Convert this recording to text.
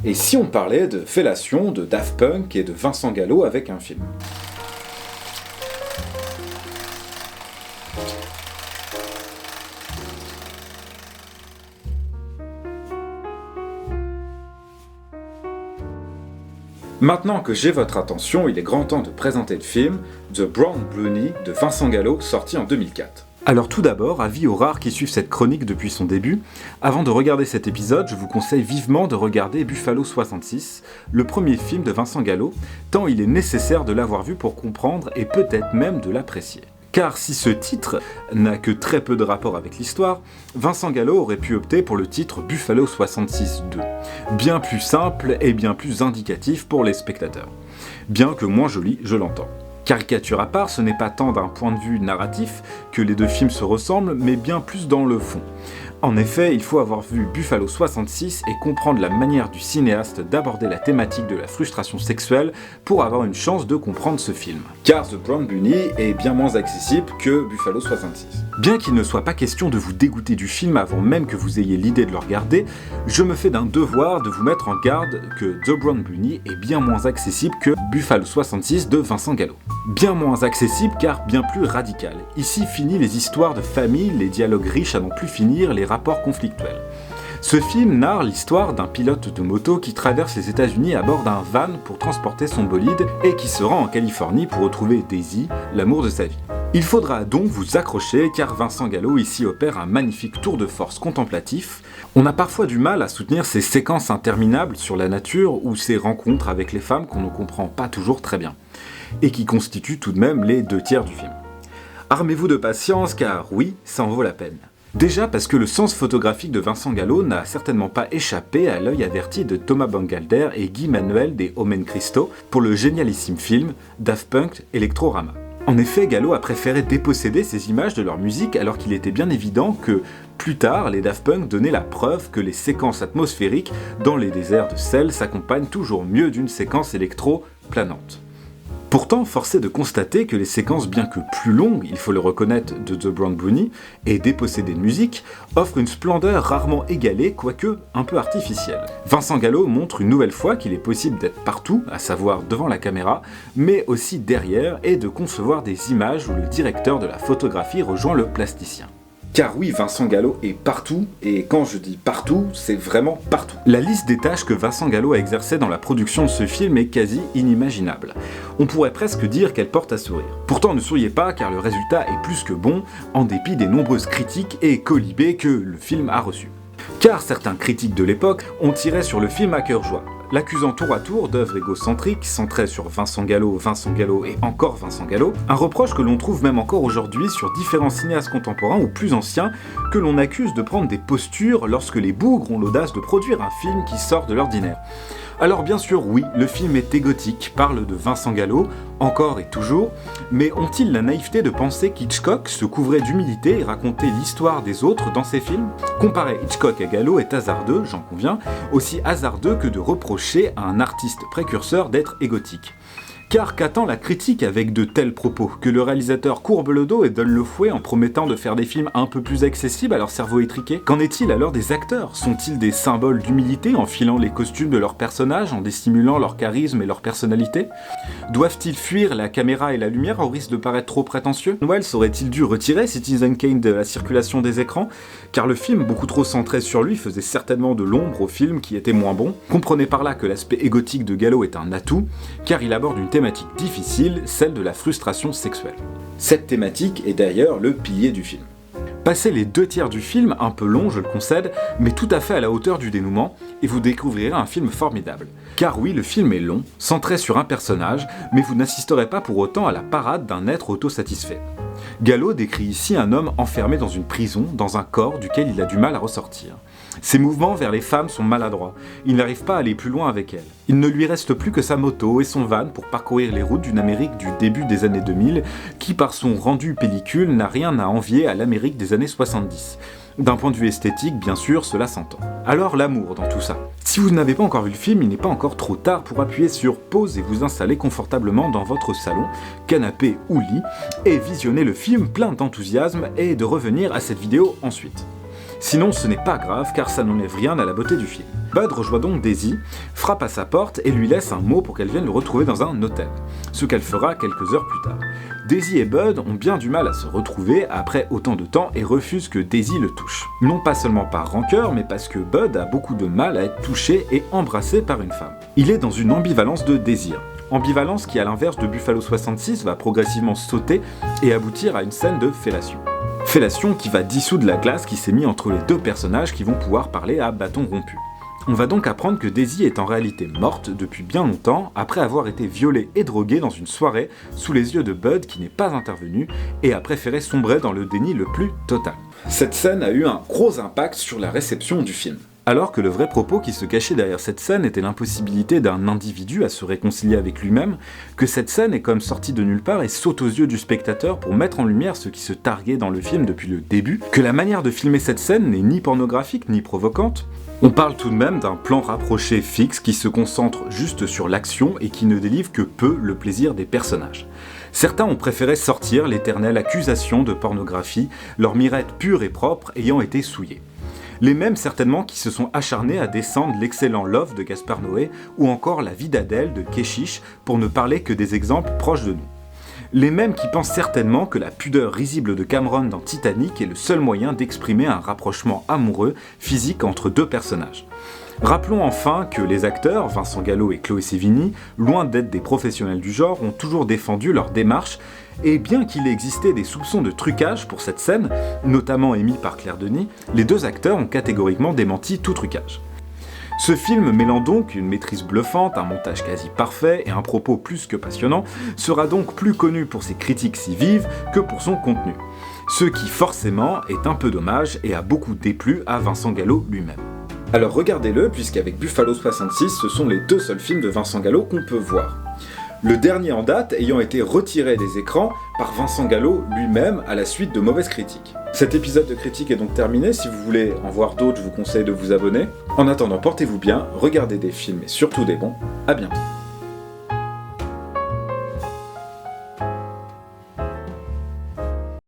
Et si on parlait de fellation, de Daft Punk et de Vincent Gallo avec un film? Maintenant que j'ai votre attention, il est grand temps de présenter le film The Brown Brownie de Vincent Gallo, sorti en 2004. Alors tout d'abord, avis aux rares qui suivent cette chronique depuis son début, avant de regarder cet épisode, je vous conseille vivement de regarder Buffalo 66, le premier film de Vincent Gallo, tant il est nécessaire de l'avoir vu pour comprendre et peut-être même de l'apprécier. Car si ce titre n'a que très peu de rapport avec l'histoire, Vincent Gallo aurait pu opter pour le titre Buffalo 66 2, bien plus simple et bien plus indicatif pour les spectateurs. Bien que moins joli, je l'entends. Caricature à part, ce n'est pas tant d'un point de vue narratif que les deux films se ressemblent, mais bien plus dans le fond. En effet, il faut avoir vu Buffalo 66 et comprendre la manière du cinéaste d'aborder la thématique de la frustration sexuelle pour avoir une chance de comprendre ce film. Car The Brown Bunny est bien moins accessible que Buffalo 66. Bien qu'il ne soit pas question de vous dégoûter du film avant même que vous ayez l'idée de le regarder, je me fais d'un devoir de vous mettre en garde que The Brown Bunny est bien moins accessible que Buffalo 66 de Vincent Gallo. Bien moins accessible car bien plus radical. Ici finit les histoires de famille, les dialogues riches à n'en plus finir, les rapports conflictuels. Ce film narre l'histoire d'un pilote de moto qui traverse les États-Unis à bord d'un van pour transporter son bolide et qui se rend en Californie pour retrouver Daisy, l'amour de sa vie. Il faudra donc vous accrocher car Vincent Gallo ici opère un magnifique tour de force contemplatif. On a parfois du mal à soutenir ces séquences interminables sur la nature ou ces rencontres avec les femmes qu'on ne comprend pas toujours très bien, et qui constituent tout de même les 2/3 du film. Armez-vous de patience car oui, ça en vaut la peine. Déjà parce que le sens photographique de Vincent Gallo n'a certainement pas échappé à l'œil averti de Thomas Bangalter et Guy Manuel des Omen Christo pour le génialissime film Daft Punk Electrorama. En effet, Gallo a préféré déposséder ces images de leur musique alors qu'il était bien évident que, plus tard, les Daft Punk donnaient la preuve que les séquences atmosphériques dans les déserts de sel s'accompagnent toujours mieux d'une séquence électro planante. Pourtant, force est de constater que les séquences bien que plus longues, il faut le reconnaître, de The Brown Bunny, et dépossédées de musique, offrent une splendeur rarement égalée, quoique un peu artificielle. Vincent Gallo montre une nouvelle fois qu'il est possible d'être partout, à savoir devant la caméra, mais aussi derrière, et de concevoir des images où le directeur de la photographie rejoint le plasticien. Car oui, Vincent Gallo est partout, et quand je dis partout, c'est vraiment partout. La liste des tâches que Vincent Gallo a exercées dans la production de ce film est quasi inimaginable. On pourrait presque dire qu'elle porte à sourire. Pourtant ne souriez pas car le résultat est plus que bon, en dépit des nombreuses critiques et colibés que le film a reçus. Car certains critiques de l'époque ont tiré sur le film à cœur joie, l'accusant tour à tour d'œuvres égocentriques centrées sur Vincent Gallo et encore Vincent Gallo, un reproche que l'on trouve même encore aujourd'hui sur différents cinéastes contemporains ou plus anciens que l'on accuse de prendre des postures lorsque les bougres ont l'audace de produire un film qui sort de l'ordinaire. Alors bien sûr oui, le film est égotique, parle de Vincent Gallo, encore et toujours, mais ont-ils la naïveté de penser qu'Hitchcock se couvrait d'humilité et racontait l'histoire des autres dans ses films? Comparer Hitchcock à Gallo est hasardeux, j'en conviens, aussi hasardeux que de reprocher à un artiste précurseur d'être égotique. Car qu'attend la critique avec de tels propos? Que le réalisateur courbe le dos et donne le fouet en promettant de faire des films un peu plus accessibles à leur cerveau étriqué? Qu'en est-il alors des acteurs? Sont-ils des symboles d'humilité en filant les costumes de leurs personnages, en dissimulant leur charisme et leur personnalité? Doivent-ils fuir la caméra et la lumière au risque de paraître trop prétentieux? Wells aurait-il dû retirer Citizen Kane de la circulation des écrans? Car le film, beaucoup trop centré sur lui, faisait certainement de l'ombre au film qui était moins bon. Comprenez par là que l'aspect égotique de Gallo est un atout, car il aborde une thématique difficile, celle de la frustration sexuelle. Cette thématique est d'ailleurs le pilier du film. Passez les 2/3 du film, un peu long je le concède, mais tout à fait à la hauteur du dénouement, et vous découvrirez un film formidable. Car oui, le film est long, centré sur un personnage, mais vous n'assisterez pas pour autant à la parade d'un être autosatisfait. Gallo décrit ici un homme enfermé dans une prison, dans un corps duquel il a du mal à ressortir. Ses mouvements vers les femmes sont maladroits, il n'arrive pas à aller plus loin avec elles. Il ne lui reste plus que sa moto et son van pour parcourir les routes d'une Amérique du début des années 2000, qui par son rendu pellicule n'a rien à envier à l'Amérique des années 70. D'un point de vue esthétique, bien sûr, cela s'entend. Alors l'amour dans tout ça. Si vous n'avez pas encore vu le film, il n'est pas encore trop tard pour appuyer sur pause et vous installer confortablement dans votre salon, canapé ou lit, et visionner le film plein d'enthousiasme et de revenir à cette vidéo ensuite. Sinon ce n'est pas grave car ça n'enlève rien à la beauté du film. Bud rejoint donc Daisy, frappe à sa porte et lui laisse un mot pour qu'elle vienne le retrouver dans un hôtel, ce qu'elle fera quelques heures plus tard. Daisy et Bud ont bien du mal à se retrouver après autant de temps et refusent que Daisy le touche. Non pas seulement par rancœur, mais parce que Bud a beaucoup de mal à être touché et embrassé par une femme. Il est dans une ambivalence de désir. Ambivalence qui, à l'inverse de Buffalo 66, va progressivement sauter et aboutir à une scène de fellation. Fellation qui va dissoudre la glace qui s'est mise entre les deux personnages qui vont pouvoir parler à bâton rompu. On va donc apprendre que Daisy est en réalité morte depuis bien longtemps après avoir été violée et droguée dans une soirée sous les yeux de Bud qui n'est pas intervenu et a préféré sombrer dans le déni le plus total. Cette scène a eu un gros impact sur la réception du film. Alors que le vrai propos qui se cachait derrière cette scène était l'impossibilité d'un individu à se réconcilier avec lui-même, que cette scène est comme sortie de nulle part et saute aux yeux du spectateur pour mettre en lumière ce qui se targuait dans le film depuis le début, que la manière de filmer cette scène n'est ni pornographique ni provocante. On parle tout de même d'un plan rapproché fixe qui se concentre juste sur l'action et qui ne délivre que peu le plaisir des personnages. Certains ont préféré sortir l'éternelle accusation de pornographie, leur mirette pure et propre ayant été souillée. Les mêmes certainement qui se sont acharnés à descendre l'excellent Love de Gaspard Noé ou encore La vie d'Adèle de Keshish pour ne parler que des exemples proches de nous. Les mêmes qui pensent certainement que la pudeur risible de Cameron dans Titanic est le seul moyen d'exprimer un rapprochement amoureux, physique entre deux personnages. Rappelons enfin que les acteurs, Vincent Gallo et Chloé Sevigny, loin d'être des professionnels du genre, ont toujours défendu leur démarche, et bien qu'il ait existé des soupçons de trucage pour cette scène, notamment émis par Claire Denis, les deux acteurs ont catégoriquement démenti tout trucage. Ce film, mêlant donc une maîtrise bluffante, un montage quasi parfait et un propos plus que passionnant, sera donc plus connu pour ses critiques si vives que pour son contenu. Ce qui forcément est un peu dommage et a beaucoup déplu à Vincent Gallo lui-même. Alors regardez-le, puisqu'avec Buffalo 66, ce sont les deux seuls films de Vincent Gallo qu'on peut voir. Le dernier en date ayant été retiré des écrans par Vincent Gallo lui-même à la suite de mauvaises critiques. Cet épisode de critique est donc terminé, si vous voulez en voir d'autres, je vous conseille de vous abonner. En attendant, portez-vous bien, regardez des films et surtout des bons, à bientôt.